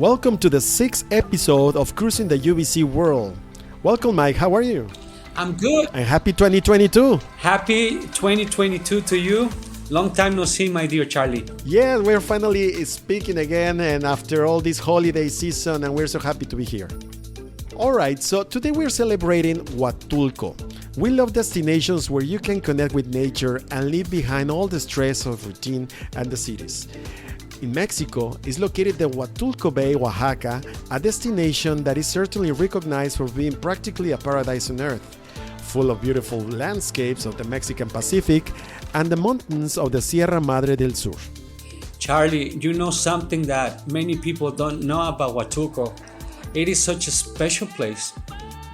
Welcome to the 6th episode of Cruising the UBC World. Welcome, Mike. How are you? I'm good. And happy 2022. Happy 2022 to you. Long time no see, my dear Charlie. Yeah, we're finally speaking again, and after all this holiday season, and we're so happy to be here. All right, so today we're celebrating Huatulco. We love destinations where you can connect with nature and leave behind all the stress of routine and the cities. In Mexico is located the Huatulco Bay, Oaxaca, a destination that is certainly recognized for being practically a paradise on earth, full of beautiful landscapes of the Mexican Pacific and the mountains of the Sierra Madre del Sur. Charlie, you know something that many people don't know about Huatulco. It is such a special place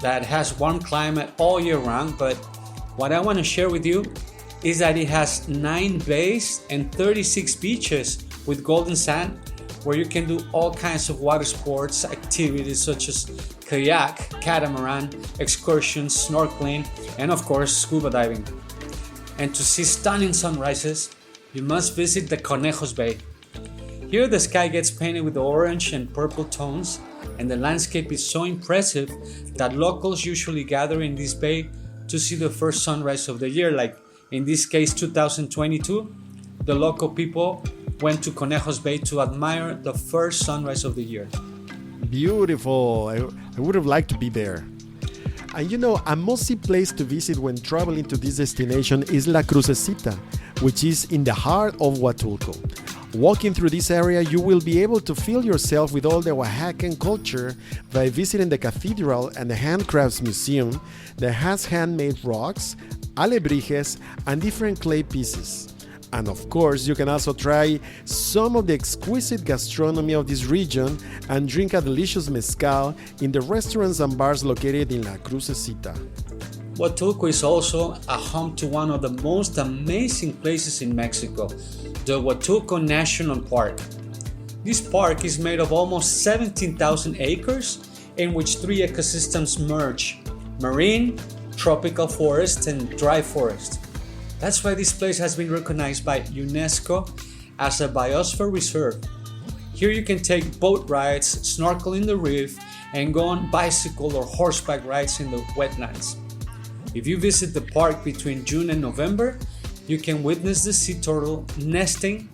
that has warm climate all year round, but what I want to share with you is that it has 9 bays and 36 beaches with golden sand where you can do all kinds of water sports activities such as kayak, catamaran, excursions, snorkeling, and of course scuba diving. And to see stunning sunrises, you must visit the Conejos Bay. Here the sky gets painted with orange and purple tones, and the landscape is so impressive that locals usually gather in this bay to see the first sunrise of the year. Like in this case 2022, the local people went to Conejos Bay to admire the first sunrise of the year. Beautiful. I would have liked to be there. And you know, a must-see place to visit when traveling to this destination is La Crucecita, which is in the heart of Huatulco. Walking through this area, you will be able to feel yourself with all the Oaxacan culture by visiting the cathedral and the handcrafts museum that has handmade rocks, alebrijes, and different clay pieces. And of course, you can also try some of the exquisite gastronomy of this region and drink a delicious mezcal in the restaurants and bars located in La Crucecita. Huatulco is also a home to one of the most amazing places in Mexico, the Huatulco National Park. This park is made of almost 17,000 acres in which 3 ecosystems merge: marine, tropical forest, and dry forest. That's why this place has been recognized by UNESCO as a biosphere reserve. Here you can take boat rides, snorkel in the reef, and go on bicycle or horseback rides in the wetlands. If you visit the park between June and November, you can witness the sea turtle nesting,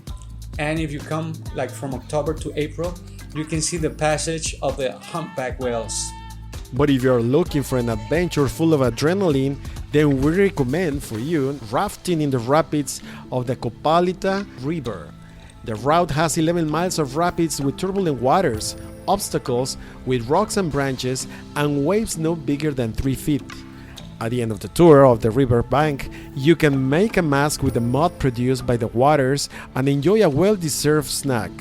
and if you come like from October to April, you can see the passage of the humpback whales. But if you're looking for an adventure full of adrenaline, then we recommend for you rafting in the rapids of the Copalita River. The route has 11 miles of rapids with turbulent waters, obstacles with rocks and branches, and waves no bigger than 3 feet. At the end of the tour of the river bank, you can make a mask with the mud produced by the waters and enjoy a well-deserved snack.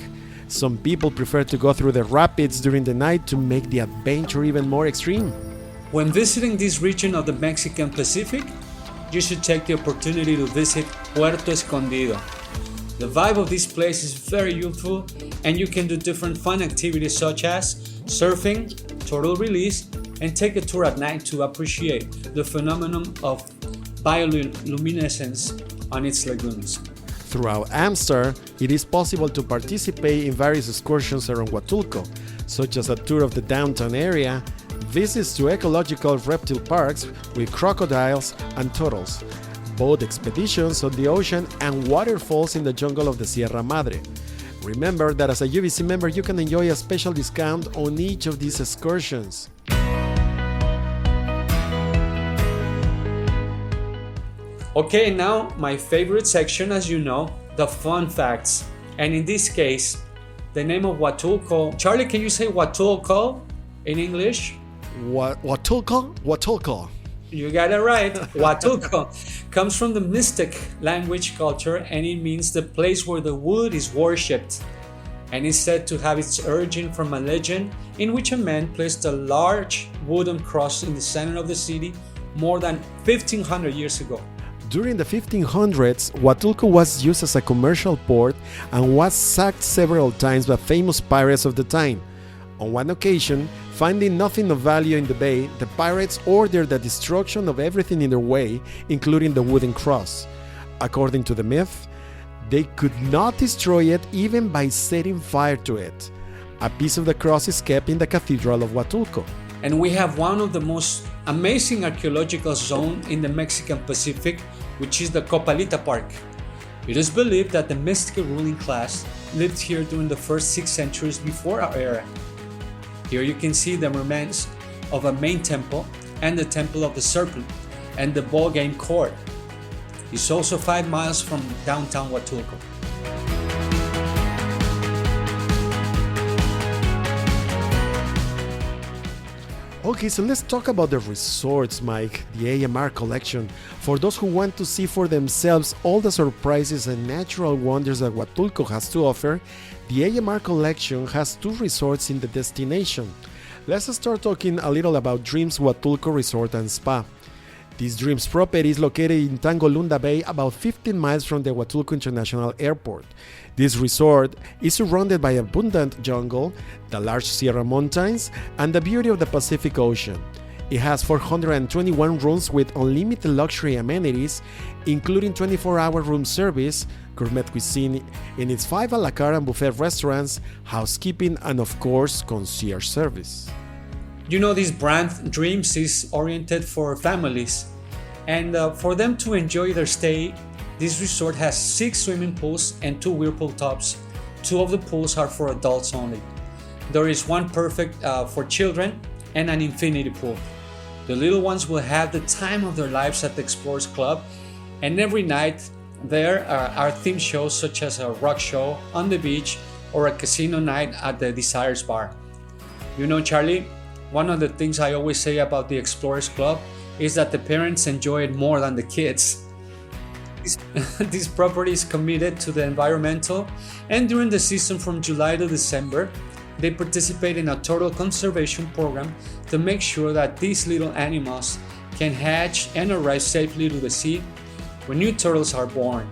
Some people prefer to go through the rapids during the night to make the adventure even more extreme. When visiting this region of the Mexican Pacific, you should take the opportunity to visit Puerto Escondido. The vibe of this place is very youthful, and you can do different fun activities such as surfing, turtle release, and take a tour at night to appreciate the phenomenon of bioluminescence on its lagoons. Throughout Amstar, it is possible to participate in various excursions around Huatulco, such as a tour of the downtown area, visits to ecological reptile parks with crocodiles and turtles, boat expeditions on the ocean, and waterfalls in the jungle of the Sierra Madre. Remember that as a UBC member, you can enjoy a special discount on each of these excursions. Okay, now my favorite section, as you know, the fun facts. And in this case, the name of Huatulco. Charlie, can you say Huatulco in English? Huatulco? Huatulco. You got it right. Huatulco comes from the mystic language culture, and it means the place where the wood is worshipped, and is said to have its origin from a legend in which a man placed a large wooden cross in the center of the city more than 1,500 years ago. During the 1500s, Huatulco was used as a commercial port and was sacked several times by famous pirates of the time. On one occasion, finding nothing of value in the bay, the pirates ordered the destruction of everything in their way, including the wooden cross. According to the myth, they could not destroy it even by setting fire to it. A piece of the cross is kept in the Cathedral of Huatulco. And we have one of the most amazing archaeological zones in the Mexican Pacific, which is the Copalita Park. It is believed that the mystical ruling class lived here during the first 6 centuries before our era. Here you can see the remains of a main temple and the Temple of the Serpent and the ball game court. It's also 5 miles from downtown Huatulco. Okay, so let's talk about the resorts, Mike, the AMR collection. For those who want to see for themselves all the surprises and natural wonders that Huatulco has to offer, the AMR collection has 2 resorts in the destination. Let's start talking a little about Dreams Huatulco Resort and Spa. This Dreams property is located in Tangolunda Bay, about 15 miles from the Huatulco International Airport. This resort is surrounded by abundant jungle, the large Sierra Mountains, and the beauty of the Pacific Ocean. It has 421 rooms with unlimited luxury amenities, including 24-hour room service, gourmet cuisine in its 5 a la carte and buffet restaurants, housekeeping, and of course, concierge service. You know, this brand Dreams is oriented for families, and for them to enjoy their stay, this resort has 6 swimming pools and 2 whirlpool tubs. 2 of the pools are for adults only. There is one perfect for children and an infinity pool. The little ones will have the time of their lives at the Explorers Club, and every night there are theme shows such as a rock show on the beach or a casino night at the Desires Bar. You know, Charlie, one of the things I always say about the Explorers Club is that the parents enjoy it more than the kids. This property is committed to the environmental, and during the season from July to December, they participate in a turtle conservation program to make sure that these little animals can hatch and arrive safely to the sea when new turtles are born.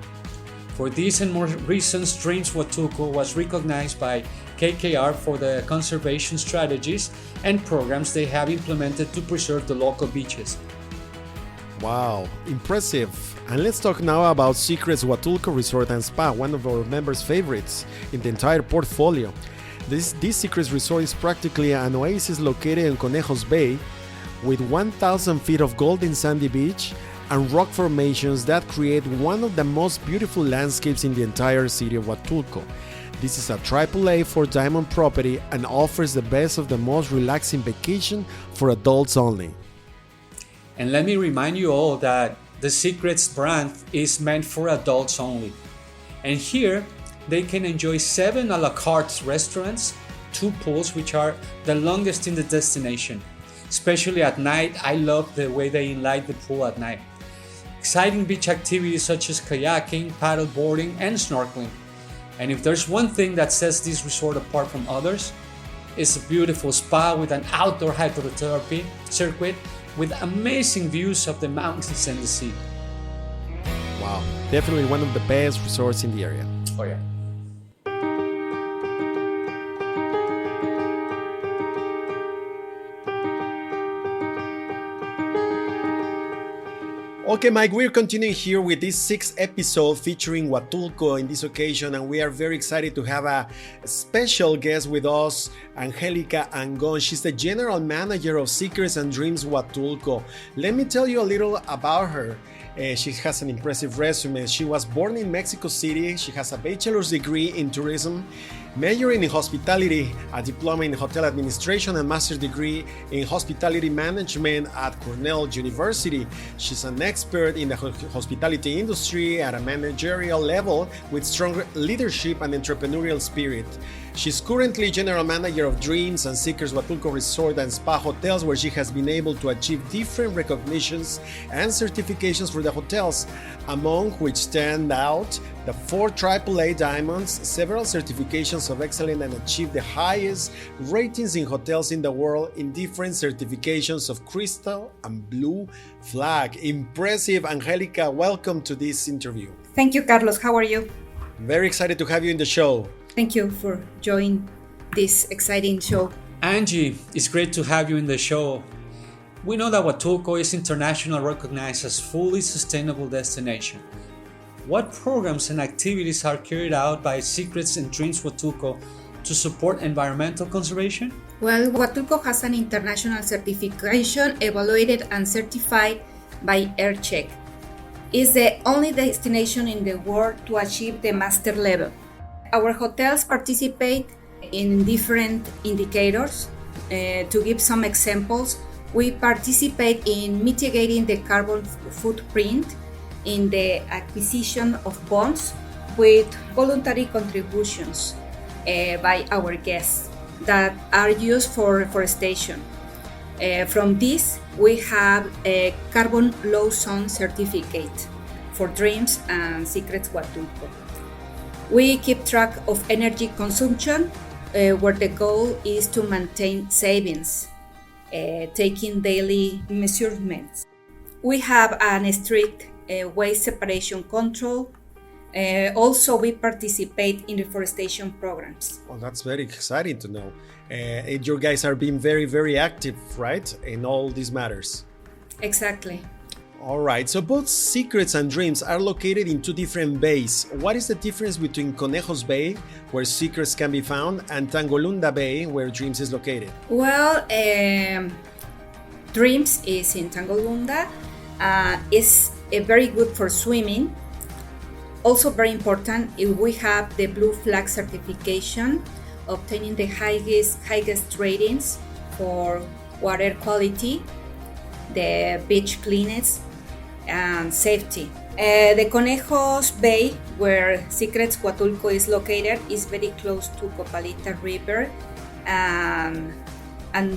For these and more reasons, Dreams Huatulco was recognized by KKR for the conservation strategies and programs they have implemented to preserve the local beaches. Wow, impressive. And let's talk now about Secrets Huatulco Resort and Spa, one of our members' favorites in the entire portfolio. This Secrets Resort is practically an oasis located in Conejos Bay with 1,000 feet of golden sandy beach and rock formations that create one of the most beautiful landscapes in the entire city of Huatulco. This is a AAA for Diamond property and offers the best of the most relaxing vacation for adults only. And let me remind you all that the Secrets brand is meant for adults only. And here, they can enjoy 7 a la carte restaurants, 2 pools, which are the longest in the destination. Especially at night, I love the way they light the pool at night. Exciting beach activities such as kayaking, paddle boarding, and snorkeling. And if there's one thing that sets this resort apart from others, it's a beautiful spa with an outdoor hydrotherapy circuit with amazing views of the mountains and the sea. Wow, definitely one of the best resorts in the area. Oh yeah. Okay, Mike, we're continuing here with this 6th episode featuring Huatulco in this occasion, and we are very excited to have a special guest with us, Angelica Angon. She's the general manager of Secrets and Dreams Huatulco. Let me tell you a little about her. She has an impressive resume. She was born in Mexico City. She has a bachelor's degree in tourism, majoring in hospitality, a diploma in hotel administration, and master's degree in hospitality management at Cornell University. She's an expert in the hospitality industry at a managerial level with strong leadership and entrepreneurial spirit. She's currently general manager of Dreams and Secrets Huatulco Resort and Spa hotels, where she has been able to achieve different recognitions and certifications for the hotels, among which stand out the 4 AAA diamonds, several certifications of excellence, and achieved the highest ratings in hotels in the world in different certifications of Crystal and Blue Flag. Impressive, Angelica. Welcome to this interview. Thank you, Carlos. How are you? Very excited to have you in the show. Thank you for joining this exciting show. Angie, it's great to have you in the show. We know that Huatulco is internationally recognized as fully sustainable destination. What programs and activities are carried out by Secrets and Dreams Huatulco to support environmental conservation? Well, Huatulco has an international certification evaluated and certified by AirCheck. It's the only destination in the world to achieve the master level. Our hotels participate in different indicators. To give some examples, we participate in mitigating the carbon footprint in the acquisition of bonds with voluntary contributions by our guests that are used for reforestation. From this, we have a carbon low zone certificate for Dreams and Secrets Huatulco. We keep track of energy consumption, where the goal is to maintain savings, taking daily measurements. We have a strict waste separation control. Also, we participate in reforestation programs. Well, that's very exciting to know. You guys are being very, very active, right, in all these matters. Exactly. All right, so both Secrets and Dreams are located in two different bays. What is the difference between Conejos Bay, where Secrets can be found, and Tangolunda Bay, where Dreams is located? Well, Dreams is in Tangolunda. It's very good for swimming. Also very important, we have the Blue Flag certification, obtaining the highest ratings for water quality, the beach cleanliness, and safety. The Conejos Bay, where Secrets Huatulco is located, is very close to Copalita River, and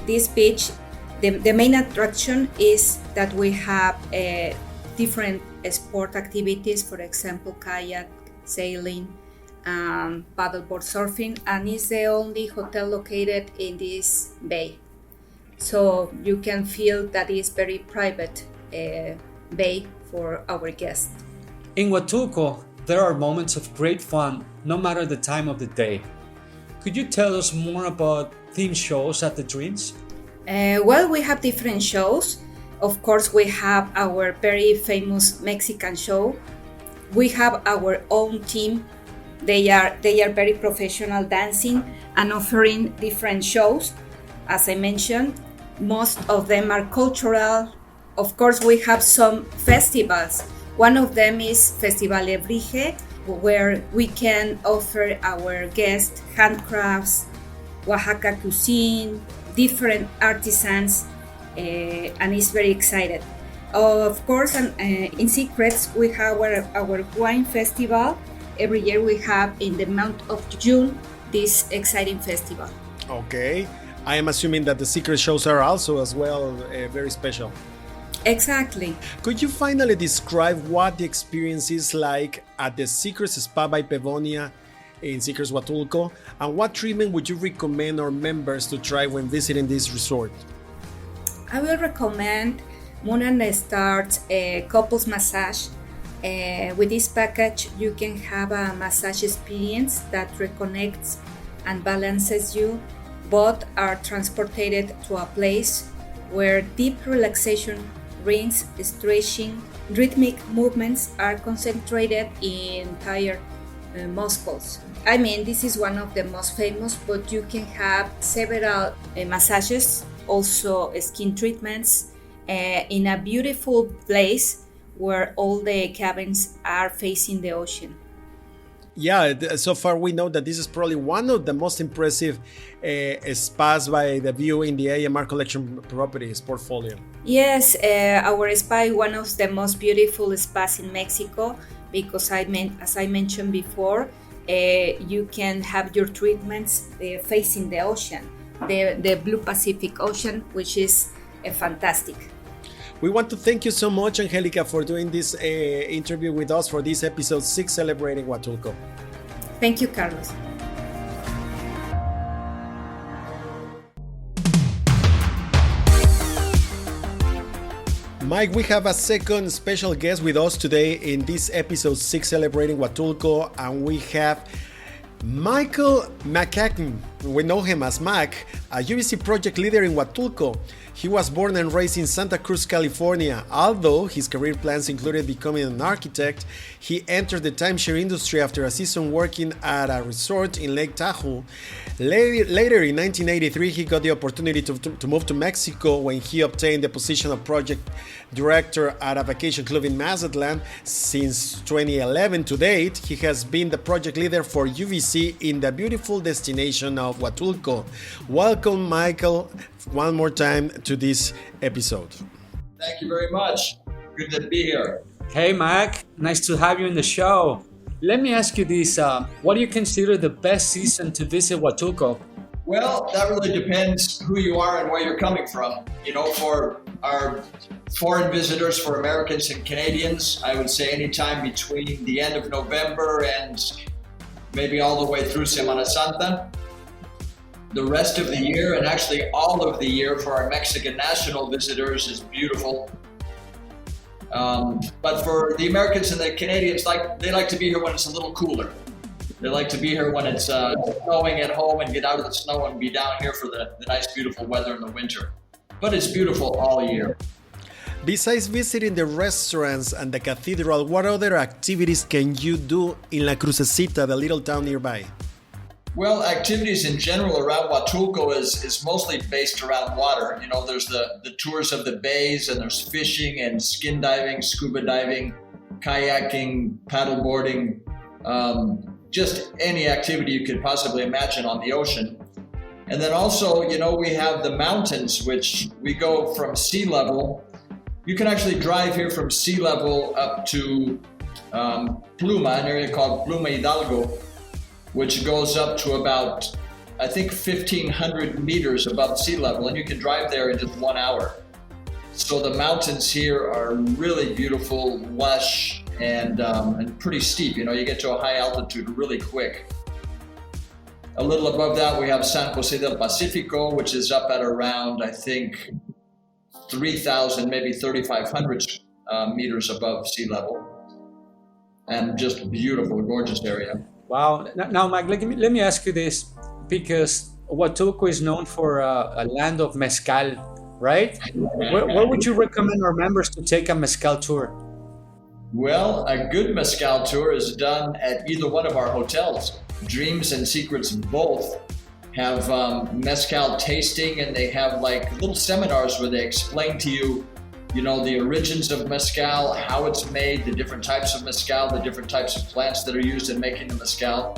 this beach, the main attraction is that we have different sport activities, for example, kayak, sailing, paddleboard surfing, and it's the only hotel located in this bay. So you can feel that it's very private bay for our guests. In Huatulco, there are moments of great fun no matter the time of the day. Could you tell us more about theme shows at the Dreams? Well, we have different shows. Of course, we have our very famous Mexican show. We have our own team. They are very professional dancing and offering different shows. As I mentioned, most of them are cultural. Of course, we have some festivals. One of them is Festival Ebrige, where we can offer our guests handcrafts, Oaxaca cuisine, different artisans, and it's very excited. Of course, in Secrets, we have our wine festival. Every year we have in the month of June this exciting festival. Okay, I am assuming that the Secret shows are also as well very special. Exactly. Could you finally describe what the experience is like at the Secrets Spa by Pevonia in Secrets Huatulco, and what treatment would you recommend our members to try when visiting this resort? I will recommend Moon and Stars couples massage. With this package, you can have a massage experience that reconnects and balances you. Both are transported to a place where deep relaxation, rinse, stretching, rhythmic movements are concentrated in tired muscles. I mean, this is one of the most famous, but you can have several massages, also skin treatments, in a beautiful place where all the cabins are facing the ocean. Yeah, so far we know that this is probably one of the most impressive spas by the view in the AMR Collection Properties portfolio. Yes, our spa is one of the most beautiful spas in Mexico because as I mentioned before, you can have your treatments facing the ocean, the blue Pacific Ocean, which is fantastic. We want to thank you so much, Angelica, for doing this interview with us for this episode 6 celebrating Huatulco. Thank you, Carlos. Mike, we have a second special guest with us today in this episode 6 celebrating Huatulco, and we have Michael McCacken. We know him as Mac, a UBC project leader in Huatulco. He was born and raised in Santa Cruz, California. Although his career plans included becoming an architect, he entered the timeshare industry after a season working at a resort in Lake Tahoe. Later in 1983, he got the opportunity to move to Mexico when he obtained the position of project director at a vacation club in Mazatlan. Since 2011 to date, he has been the project leader for UVC in the beautiful destination of Huatulco. Welcome, Michael, one more time to this episode. Thank you very much. Good to be here. Hey, Mac. Nice to have you in the show. Let me ask you this. What do you consider the best season to visit Huatulco? Well, that really depends who you are and where you're coming from. You know, for our foreign visitors, for Americans and Canadians, I would say anytime between the end of November and maybe all the way through Semana Santa. The rest of the year, and actually all of the year for our Mexican national visitors, is beautiful. But for the Americans and the Canadians, they like to be here when it's a little cooler. They like to be here when it's snowing at home and get out of the snow and be down here for the nice, beautiful weather in the winter. But it's beautiful all year. Besides visiting the restaurants and the cathedral, what other activities can you do in La Crucecita, the little town nearby? Well, activities in general around Huatulco is mostly based around water. You know, there's the tours of the bays, and there's fishing and skin diving, scuba diving, kayaking, paddleboarding, just any activity you could possibly imagine on the ocean. And then also, you know, we have the mountains, which we go from sea level. You can actually drive here from sea level up to Pluma, an area called Pluma Hidalgo, which goes up to about, I think, 1,500 meters above sea level, and you can drive there in just 1 hour. So the mountains here are really beautiful, lush, and pretty steep. You know, you get to a high altitude really quick. A little above that, we have San Jose del Pacifico, which is up at around, I think, 3,000, maybe 3,500 meters above sea level, and just beautiful, gorgeous area. Wow. Now, Mike, let me ask you this, because Huatulco is known for a land of mezcal, right? Where would you recommend our members to take a mezcal tour? Well, a good mezcal tour is done at either one of our hotels. Dreams and Secrets both have mezcal tasting, and they have like little seminars where they explain to you, you know, the origins of mezcal, how it's made, the different types of mezcal, the different types of plants that are used in making the mezcal.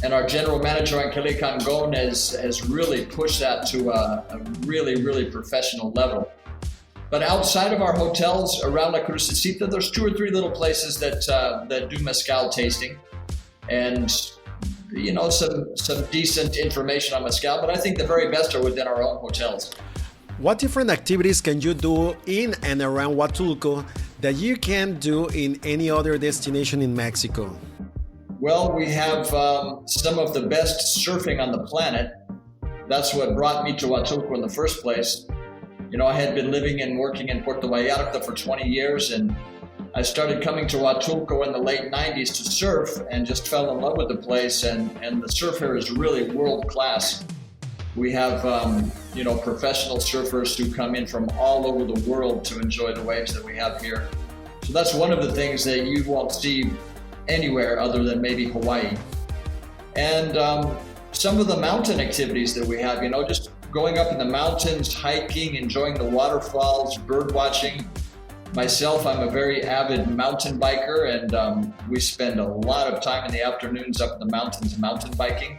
And our general manager, Angelica Angon, has really pushed that to a really, really professional level. But outside of our hotels around La Crucecita, there's 2 or 3 little places that do mezcal tasting. And, you know, some decent information on mezcal, but I think the very best are within our own hotels. What different activities can you do in and around Huatulco that you can't do in any other destination in Mexico? Well, we have some of the best surfing on the planet. That's what brought me to Huatulco in the first place. You know, I had been living and working in Puerto Vallarta for 20 years, and I started coming to Huatulco in the late 90s to surf and just fell in love with the place, and the surf here is really world class. We have, you know, professional surfers who come in from all over the world to enjoy the waves that we have here. So that's one of the things that you won't see anywhere other than maybe Hawaii. And some of the mountain activities that we have, you know, just going up in the mountains, hiking, enjoying the waterfalls, bird watching. Myself, I'm a very avid mountain biker, and we spend a lot of time in the afternoons up in the mountains mountain biking,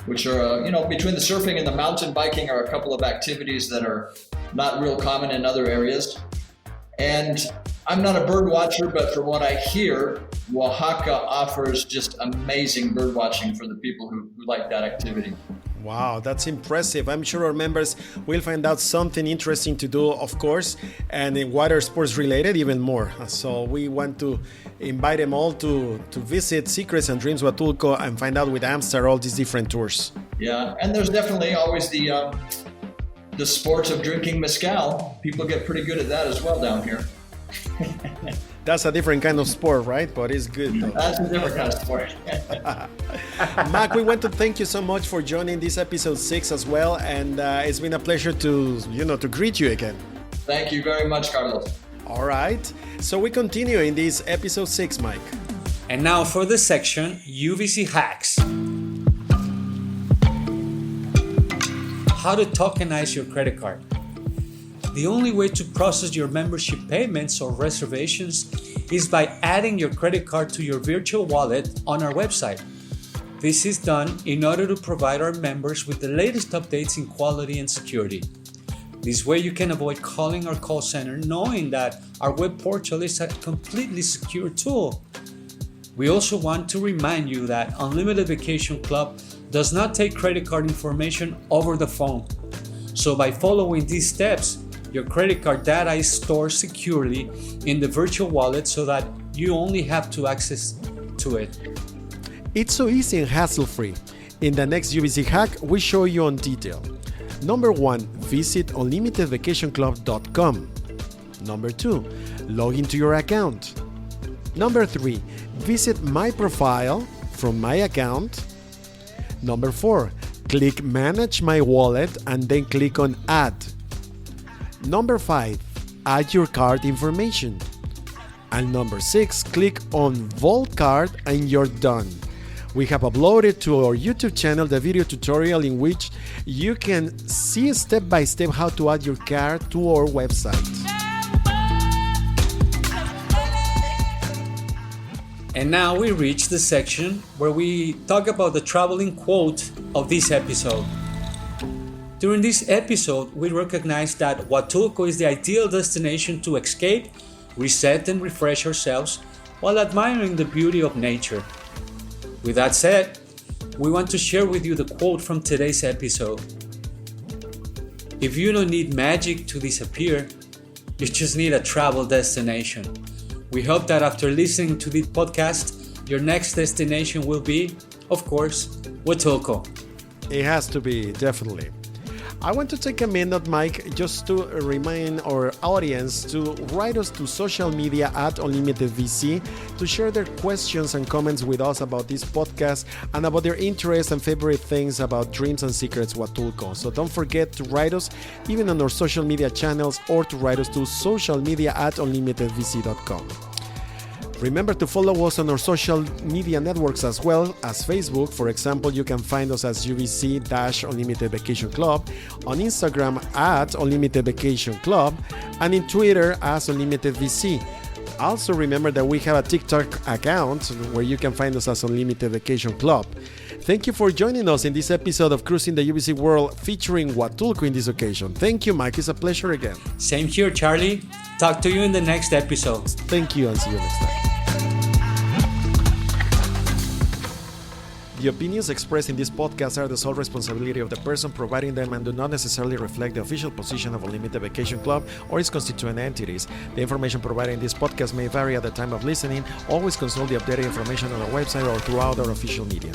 which are, you know, between the surfing and the mountain biking are a couple of activities that are not real common in other areas. And I'm not a bird watcher, but from what I hear, Oaxaca offers just amazing bird watching for the people who like that activity. Wow, that's impressive. I'm sure our members will find out something interesting to do, of course, and in water sports related even more. So we want to invite them all to visit Secrets and Dreams Huatulco and find out with Amstar all these different tours. Yeah, and there's definitely always the sport of drinking mezcal. People get pretty good at that as well down here. That's a different kind of sport, right? But it's good though. That's a different kind of sport. Mac, we want to thank you so much for joining this episode 6 as well, and it's been a pleasure to greet you again. Thank you very much, Carlos. All right, so we continue in this episode 6, Mike. And now for the section UVC hacks. How to tokenize your credit card. The only way to process your membership payments or reservations is by adding your credit card to your virtual wallet on our website. This is done in order to provide our members with the latest updates in quality and security. This way you can avoid calling our call center knowing that our web portal is a completely secure tool. We also want to remind you that Unlimited Vacation Club does not take credit card information over the phone. So by following these steps, your credit card data is stored securely in the virtual wallet so that you only have to access to it. It's so easy and hassle-free. In the next UVC hack, we show you on detail. Number 1, visit unlimitedvacationclub.com. Number 2, log into your account. Number 3, visit My Profile from My Account. Number 4, click Manage My Wallet and then click on Add. Number 5, add your card information. And number 6, click on Vault Card and you're done. We have uploaded to our YouTube channel the video tutorial in which you can see step by step how to add your card to our website. And now we reach the section where we talk about the traveling quote of this episode. During this episode, we recognize that Huatulco is the ideal destination to escape, reset, and refresh ourselves while admiring the beauty of nature. With that said, we want to share with you the quote from today's episode. If you don't need magic to disappear, you just need a travel destination. We hope that after listening to this podcast, your next destination will be, of course, Huatulco. It has to be, definitely. I want to take a minute, Mike, just to remind our audience to write us to social media at UnlimitedVC to share their questions and comments with us about this podcast and about their interests and favorite things about Dreams and Secrets Huatulco. So don't forget to write us even on our social media channels or to write us to socialmedia at unlimitedvc.com. Remember to follow us on our social media networks as well as Facebook. For example, you can find us as UVC-Unlimited Vacation Club, on Instagram at Unlimited Vacation Club, and in Twitter as Unlimited VC. Also remember that we have a TikTok account where you can find us as Unlimited Vacation Club. Thank you for joining us in this episode of Cruising the UVC World featuring Huatulco in this occasion. Thank you, Mike. It's a pleasure again. Same here, Charlie. Talk to you in the next episode. Thank you and see you next time. The opinions expressed in this podcast are the sole responsibility of the person providing them and do not necessarily reflect the official position of Unlimited Vacation Club or its constituent entities. The information provided in this podcast may vary at the time of listening. Always consult the updated information on our website or throughout our official media.